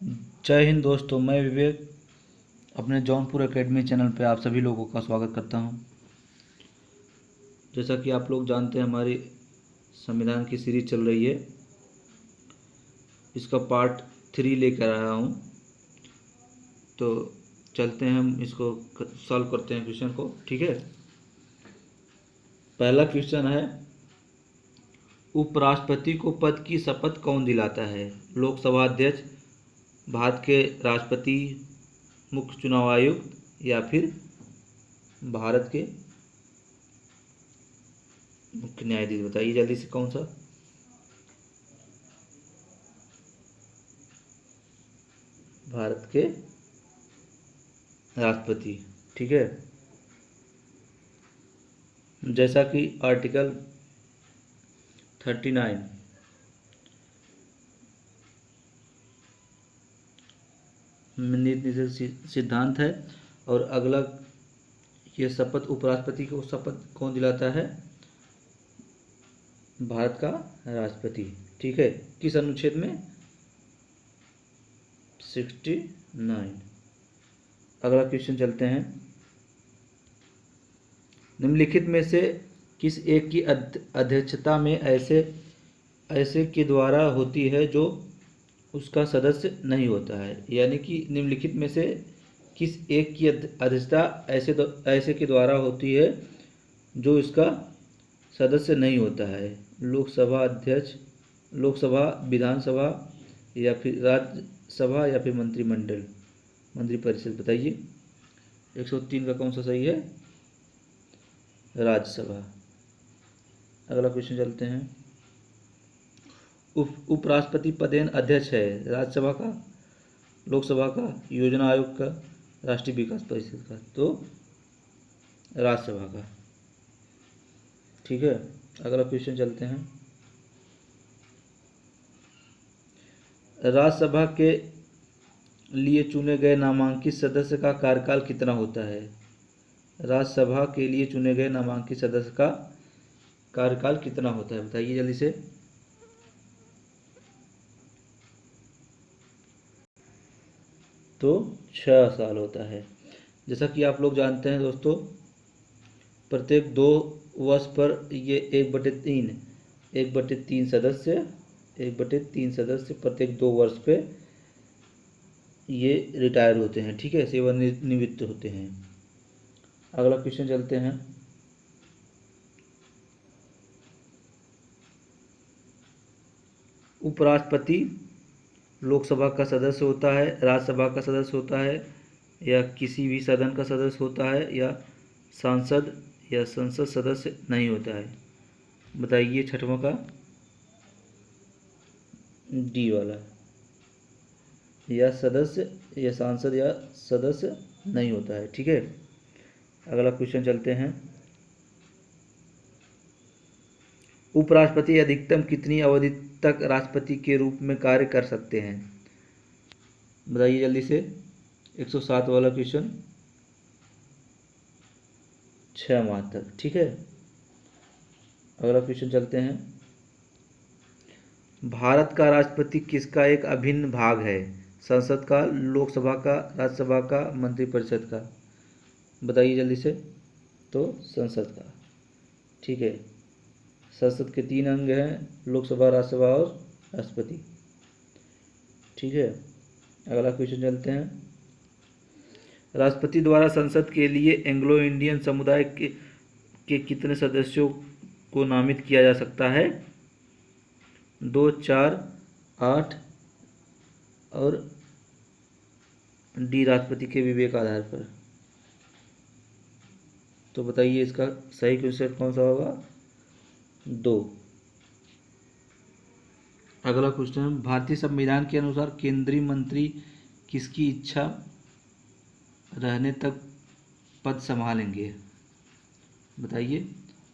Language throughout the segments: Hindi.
जय हिंद दोस्तों, मैं विवेक अपने जौनपुर एकेडमी चैनल पे आप सभी लोगों का स्वागत करता हूं। जैसा कि आप लोग जानते हैं, हमारी संविधान की सीरीज चल रही है। इसका पार्ट 3 लेकर आया हूं, तो चलते हैं हम इसको सॉल्व करते हैं क्वेश्चन को। ठीक है, पहला क्वेश्चन है, उपराष्ट्रपति को पद की शपथ कौन दिलाता है? लोकसभा अध्यक्ष, भारत के राष्ट्रपति, मुख्य चुनाव आयुक्त या फिर भारत के मुख्य न्यायाधीश। बताइए जल्दी से कौन सा? भारत के राष्ट्रपति। ठीक है, जैसा कि आर्टिकल 39 नीति सिद्धांत है। और अगला ये शपथ, उपराष्ट्रपति को शपथ कौन दिलाता है? भारत का राष्ट्रपति। ठीक है, किस अनुच्छेद में? 69। अगला क्वेश्चन चलते हैं, निम्नलिखित में से किस एक की अध्यक्षता में ऐसे के द्वारा होती है जो उसका सदस्य नहीं होता है? यानी कि निम्नलिखित में से किस एक की अध्यक्षता ऐसे के द्वारा होती है जो इसका सदस्य नहीं होता है? लोकसभा अध्यक्ष, लोकसभा, विधानसभा या फिर राज्यसभा या फिर मंत्रिमंडल, मंत्रिपरिषद। बताइए 103 का कौन सा सही है? राज्यसभा। अगला क्वेश्चन चलते हैं, उपराष्ट्रपति पदेन अध्यक्ष है राज्यसभा का, लोकसभा का, योजना आयोग का, राष्ट्रीय विकास परिषद का? तो राज्यसभा का। ठीक है, अगला क्वेश्चन चलते हैं, राज्यसभा के लिए चुने गए नामांकित सदस्य का कार्यकाल कितना होता है? राज्यसभा के लिए चुने गए नामांकित सदस्य का कार्यकाल कितना होता है? बताइए जल्दी से। तो 6 साल होता है। जैसा कि आप लोग जानते हैं दोस्तों, प्रत्येक 2 वर्ष पर ये 1/3 सदस्य प्रत्येक 2 वर्ष पे ये रिटायर होते हैं। ठीक है, सेवानिवृत्त होते हैं। अगला क्वेश्चन चलते हैं, उपराष्ट्रपति लोकसभा का सदस्य होता है, राज्यसभा का सदस्य होता है, या किसी भी सदन का सदस्य होता है, या सांसद या संसद सदस्य नहीं होता है? बताइए छठवां का, डी वाला, या सदस्य या सांसद या सदस्य नहीं होता है। ठीक है, अगला क्वेश्चन चलते हैं, उपराष्ट्रपति अधिकतम कितनी अवधि तक राष्ट्रपति के रूप में कार्य कर सकते हैं? बताइए जल्दी से। 107 वाला क्वेश्चन, 6 माह तक। ठीक है, अगला क्वेश्चन चलते हैं, भारत का राष्ट्रपति किसका एक अभिन्न भाग है? संसद का, लोकसभा का, राज्यसभा का, मंत्रिपरिषद का? बताइए जल्दी से। तो संसद का। ठीक है, संसद के 3 अंग हैं, लोकसभा, राज्यसभा और राष्ट्रपति। ठीक है, अगला क्वेश्चन चलते हैं, राष्ट्रपति द्वारा संसद के लिए एंग्लो इंडियन समुदाय के कितने सदस्यों को नामित किया जा सकता है? 2, 4, 8 और डी राष्ट्रपति के विवेक आधार पर। तो बताइए इसका सही क्वेश्चन कौन सा होगा? 2। अगला क्वेश्चन है, भारतीय संविधान के अनुसार केंद्रीय मंत्री किसकी इच्छा रहने तक पद संभालेंगे? बताइए,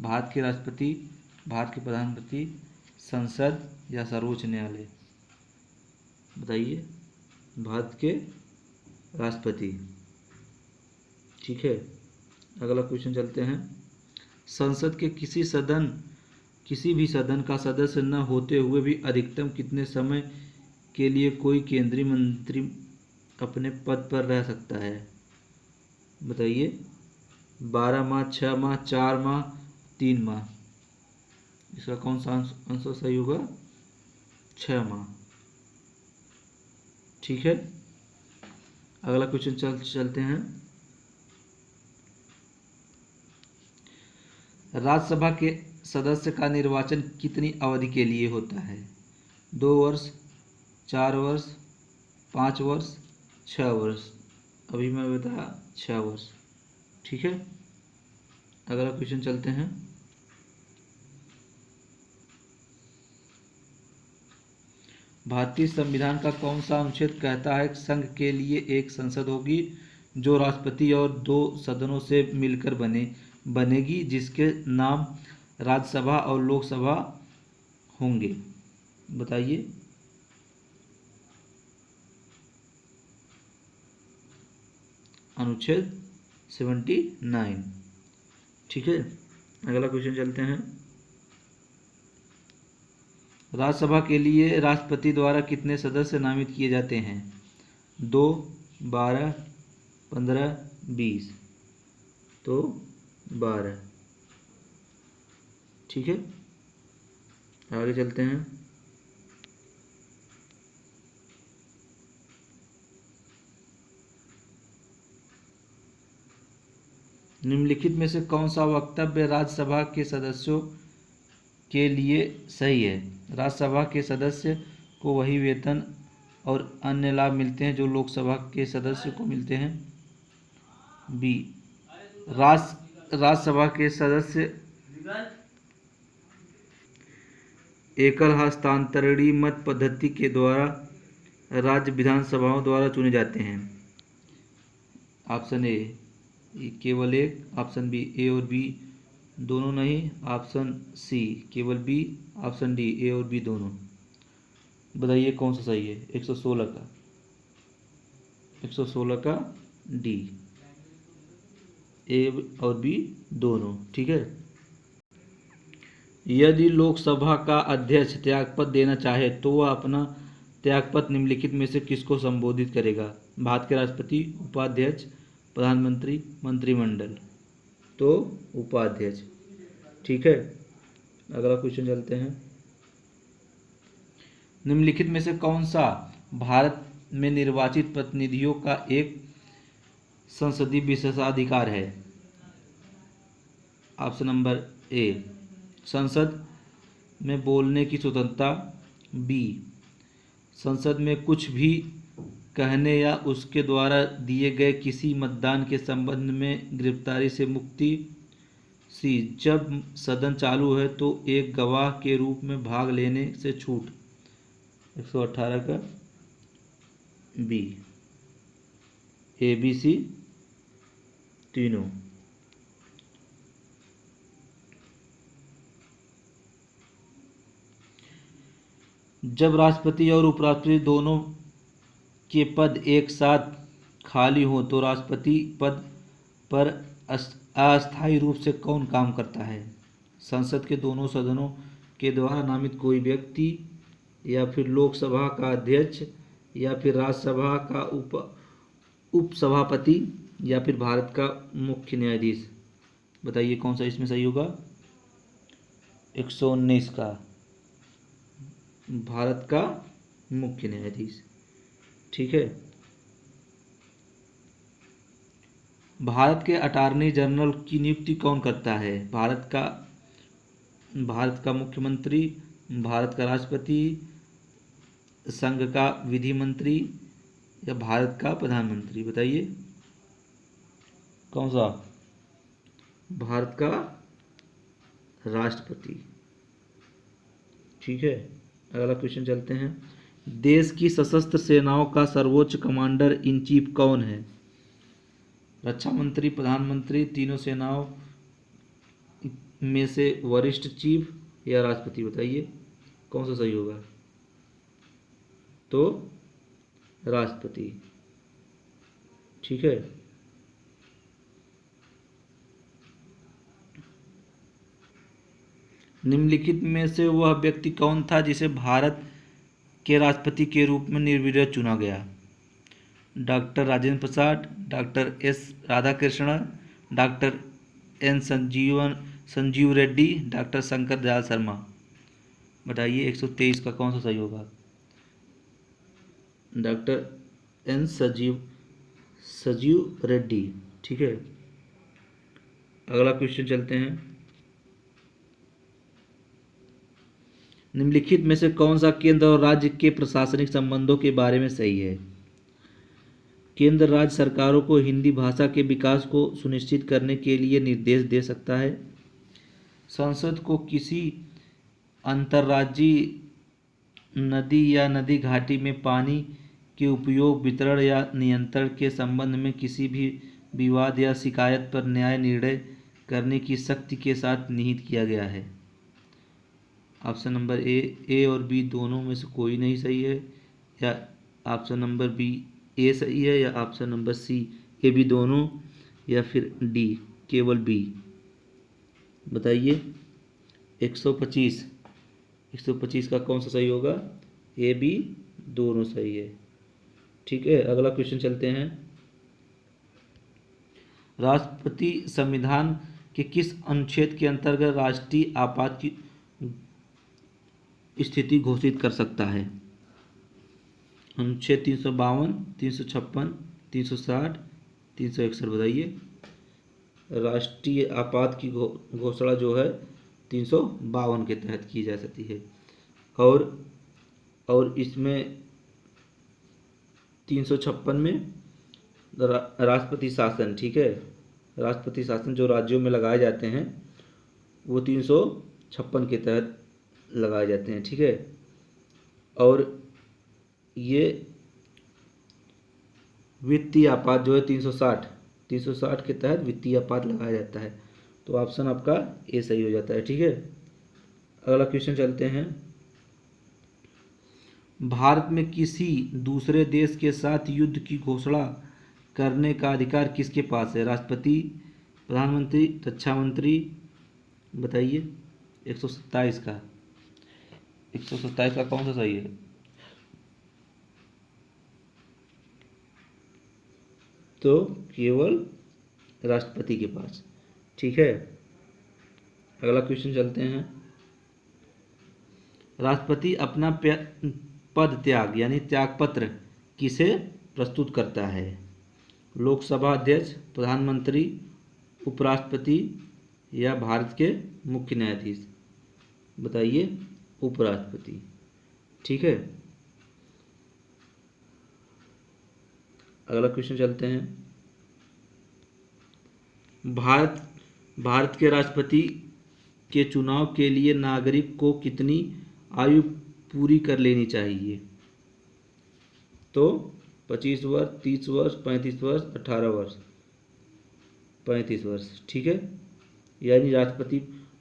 भारत के राष्ट्रपति, भारत के प्रधानमंत्री, संसद या सर्वोच्च न्यायालय? बताइए, भारत के राष्ट्रपति। ठीक है, अगला क्वेश्चन चलते हैं, संसद के किसी भी सदन का सदस्य न होते हुए भी अधिकतम कितने समय के लिए कोई केंद्रीय मंत्री अपने पद पर रह सकता है? बताइए। 12 माह, 6 माह, 4 माह, 3 माह। इसका कौन सा आंसर सही होगा? 6 माह। ठीक है, अगला क्वेश्चन चलते हैं। राज्यसभा के सदस्य का निर्वाचन कितनी अवधि के लिए होता है? 2 वर्ष, 4 वर्ष, 5 वर्ष, 6 वर्ष। अभी मैं बताया 6 वर्ष। ठीक है, अगला क्वेश्चन चलते हैं। भारतीय संविधान का कौन सा अनुच्छेद कहता है कि संघ के लिए एक संसद होगी जो राष्ट्रपति और 2 सदनों से मिलकर बनेगी, जिसके नाम राज्यसभा और लोकसभा होंगे? बताइए। अनुच्छेद 79। ठीक है, अगला क्वेश्चन चलते हैं। राज्यसभा के लिए राष्ट्रपति द्वारा कितने सदस्य नामित किए जाते हैं? 2, 12, 15, 20। तो 12। ठीक है, आगे चलते हैं। निम्नलिखित में से कौन सा वक्तव्य राज्यसभा के सदस्यों के लिए सही है? राज्यसभा के सदस्य को वही वेतन और अन्य लाभ मिलते हैं जो लोकसभा के सदस्य को मिलते हैं। बी, राज्यसभा के सदस्य एकल हस्तांतरणीय मत पद्धति के द्वारा राज्य विधानसभाओं द्वारा चुने जाते हैं। ऑप्शन ए केवल एक, ऑप्शन बी ए और बी दोनों नहीं, ऑप्शन सी केवल बी, ऑप्शन डी ए और बी दोनों। बताइए कौन सा सही है? 116 का डी, ए और बी दोनों। ठीक है, यदि लोकसभा का अध्यक्ष त्यागपत्र देना चाहे तो वह अपना त्यागपत्र निम्नलिखित में से किसको संबोधित करेगा? भारत के राष्ट्रपति, उपाध्यक्ष, प्रधानमंत्री, मंत्रिमंडल? तो उपाध्यक्ष। ठीक है, अगला क्वेश्चन चलते हैं। निम्नलिखित में से कौन सा भारत में निर्वाचित प्रतिनिधियों का एक संसदीय विशेषाधिकार है? ऑप्शन नंबर ए, संसद में बोलने की स्वतंत्रता। बी, संसद में कुछ भी कहने या उसके द्वारा दिए गए किसी मतदान के संबंध में गिरफ्तारी से मुक्ति। सी, जब सदन चालू है तो एक गवाह के रूप में भाग लेने से छूट। 118 का बी, ए बी सी तीनों। जब राष्ट्रपति और उपराष्ट्रपति दोनों के पद एक साथ खाली हो तो राष्ट्रपति पद पर अस्थायी रूप से कौन काम करता है? संसद के दोनों सदनों के द्वारा नामित कोई व्यक्ति, या फिर लोकसभा का अध्यक्ष, या फिर राज्यसभा का उपसभापति, या फिर भारत का मुख्य न्यायाधीश? बताइए कौन सा इसमें सही होगा? 119 का, भारत का मुख्य न्यायाधीश। ठीक है, भारत के अटॉर्नी जनरल की नियुक्ति कौन करता है? भारत का मुख्यमंत्री, भारत का राष्ट्रपति, संघ का विधि मंत्री, या भारत का प्रधानमंत्री? बताइए कौन सा? भारत का राष्ट्रपति। ठीक है, अगला क्वेश्चन चलते हैं। देश की सशस्त्र सेनाओं का सर्वोच्च कमांडर इन चीफ कौन है? रक्षा मंत्री, प्रधानमंत्री, तीनों सेनाओं में से वरिष्ठ चीफ, या राष्ट्रपति? बताइए कौन सा सही होगा? तो राष्ट्रपति। ठीक है, निम्नलिखित में से वह व्यक्ति कौन था जिसे भारत के राष्ट्रपति के रूप में निर्विरोध चुना गया? Doctor Rajendra Prasad, doctor S Radhakrishnan, doctor N Sanjiva Reddy, doctor Shankar Dayal Sharma. बताइए 123 का कौन सा सही होगा? Doctor N Sanjiva Reddy. ठीक है, अगला क्वेश्चन चलते हैं। निम्नलिखित में से कौन सा केंद्र और राज्य के प्रशासनिक संबंधों के बारे में सही है? केंद्र राज्य सरकारों को हिंदी भाषा के विकास को सुनिश्चित करने के लिए निर्देश दे सकता है। संसद को किसी अंतर्राज्यीय नदी या नदी घाटी में पानी के उपयोग, वितरण या नियंत्रण के संबंध में किसी भी विवाद या शिकायत पर न्याय निर्णय करने की शक्ति के साथ निहित किया गया है। ऑप्शन नंबर ए और बी दोनों में से कोई नहीं सही है, या ऑप्शन नंबर बी ए सही है, या option number C A B दोनों, या फिर डी केवल बी। बताइए 125 का कौन सा सही होगा? ए बी दोनों सही है। ठीक है, अगला क्वेश्चन चलते हैं। राष्ट्रपति संविधान के किस अनुच्छेद के अंतर्गत राष्ट्रीय आपात की स्थिति घोषित कर सकता है? अनुच्छेद 352, 356, 360, 361। बताइए राष्ट्रीय आपात की घोषणा जो है 352 के तहत की जा सकती है, और इसमें 356 में राष्ट्रपति शासन। ठीक है, राष्ट्रपति शासन जो राज्यों में लगाए जाते हैं वो 356 के तहत लगाए जाते हैं। ठीक है, और ये वित्तीय आपात जो है 360 के तहत वित्तीय आपात लगाया जाता है। तो ऑप्शन आपका ए सही हो जाता है। ठीक है, अगला क्वेश्चन चलते हैं। भारत में किसी दूसरे देश के साथ युद्ध की घोषणा करने का अधिकार किसके पास है? राष्ट्रपति, प्रधानमंत्री, रक्षा मंत्री। बताइए 127 का कौन सा सही है? तो केवल राष्ट्रपति के पास। ठीक है, अगला क्वेश्चन चलते हैं। राष्ट्रपति अपना पद त्याग यानी त्यागपत्र किसे प्रस्तुत करता है? लोकसभा अध्यक्ष, प्रधानमंत्री, उपराष्ट्रपति, या भारत के मुख्य न्यायाधीश। बताइए उपराष्ट्रपति। ठीक है, अगला क्वेश्चन चलते हैं। भारत के राष्ट्रपति के चुनाव के लिए नागरिक को कितनी आयु पूरी कर लेनी चाहिए? तो 25 वर्ष, 30 वर्ष, 35 वर्ष, 18 वर्ष। 35 वर्ष। ठीक है, यानी राष्ट्रपति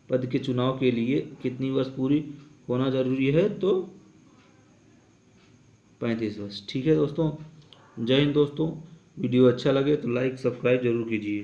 पद के चुनाव के लिए कितनी वर्ष पूरी होना जरूरी है? तो 35 वर्ष। ठीक है दोस्तों, जय हिंद दोस्तों। वीडियो अच्छा लगे तो लाइक सब्सक्राइब जरूर कीजिए।